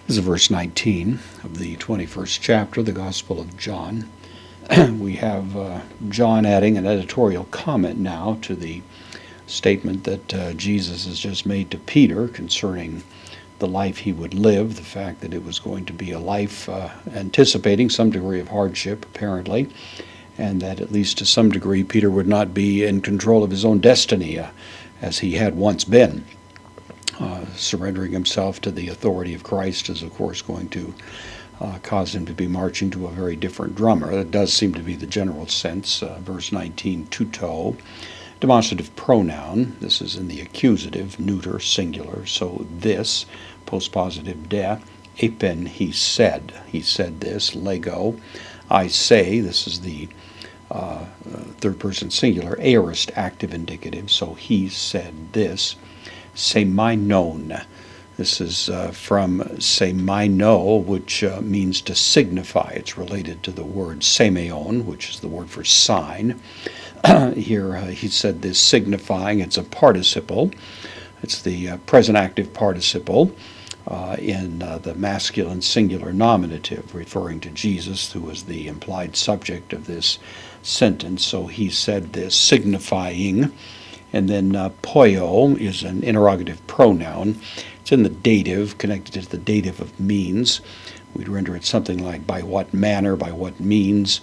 This is verse 19 of the 21st chapter of the Gospel of John. We have John adding an editorial comment now to the statement that Jesus has just made to Peter concerning the life he would live, the fact that it was going to be a life anticipating some degree of hardship, apparently, and that at least to some degree Peter would not be in control of his own destiny as he had once been. Surrendering himself to the authority of Christ is, of course, going to cause him to be marching to a very different drummer. That does seem to be the general sense. Verse 19, tuto, demonstrative pronoun. This is in the accusative, neuter, singular. So this, postpositive de, epen, he said. He said this, lego. I say, this is the third person singular, aorist active indicative. So he said this. Semainon. This is from semaino, which means to signify. It's related to the word semeion, which is the word for sign. Here he said this signifying. It's a participle. It's the present active participle in the masculine singular nominative, referring to Jesus, who was the implied subject of this sentence. So he said this, signifying. And then poio is an interrogative pronoun. It's in the dative, connected to the dative of means. We'd render it something like by what manner, by what means.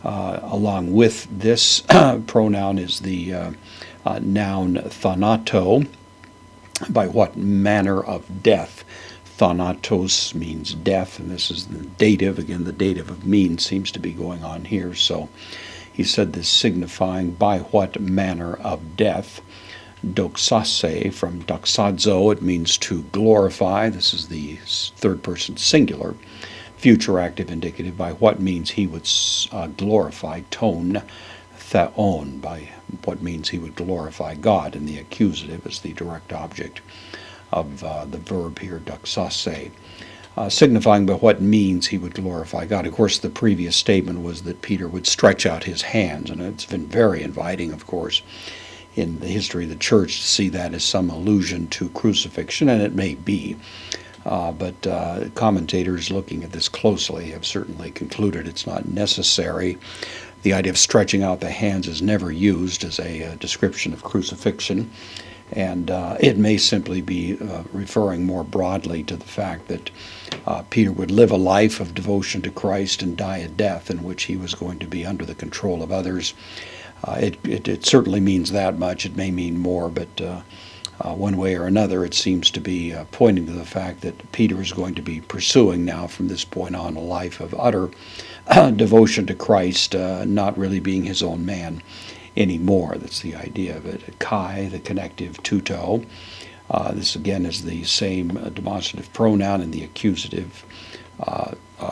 Along with this pronoun is the noun thanato, by what manner of death. Thanatos means death, and this is the dative. Again, the dative of means seems to be going on here. So he said this signifying by what manner of death. Doxase, from doxazo, it means to glorify. This is the third person singular. Future active indicative, by what means he would glorify. Tone, theon, by what means he would glorify God. And the accusative is the direct object of the verb here, doxase. Signifying by what means he would glorify God. Of course, the previous statement was that Peter would stretch out his hands, and it's been very inviting, of course, in the history of the church to see that as some allusion to crucifixion, and it may be. But commentators looking at this closely have certainly concluded it's not necessary. The idea of stretching out the hands is never used as a description of crucifixion. And it may simply be referring more broadly to the fact that Peter would live a life of devotion to Christ and die a death in which he was going to be under the control of others. It certainly means that much. It may mean more, but one way or another, it seems to be pointing to the fact that Peter is going to be pursuing now from this point on a life of utter devotion to Christ, not really being his own man anymore. That's the idea of it. Kai, the connective, tuto. This again is the same demonstrative pronoun in the accusative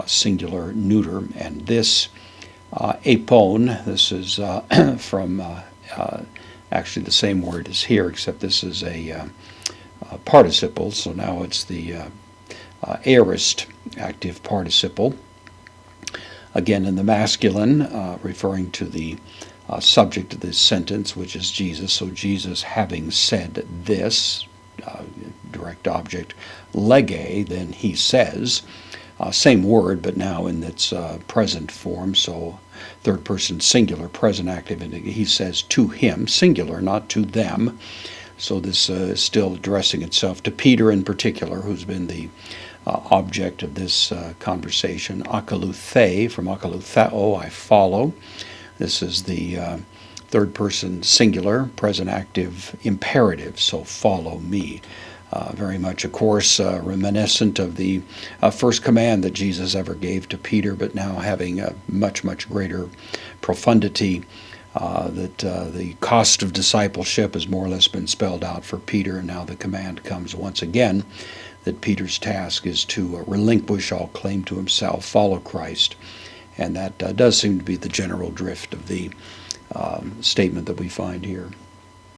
singular neuter. And this apon, this is from actually the same word as here, except this is a participle. So now it's the aorist active participle. Again in the masculine, referring to the subject of this sentence, which is Jesus. So Jesus having said this, direct object, lege, then he says, same word, but now in its present form, so third person singular, present active, he says to him, singular, not to them. So this is still addressing itself to Peter in particular, who's been the object of this conversation. Akaluthe, from akalutheo, I follow. This is the third person singular, present active imperative, so follow me. Very much, of course, reminiscent of the first command that Jesus ever gave to Peter, but now having a much, much greater profundity, that the cost of discipleship has more or less been spelled out for Peter, and now the command comes once again that Peter's task is to relinquish all claim to himself, follow Christ. And that does seem to be the general drift of the statement that we find here.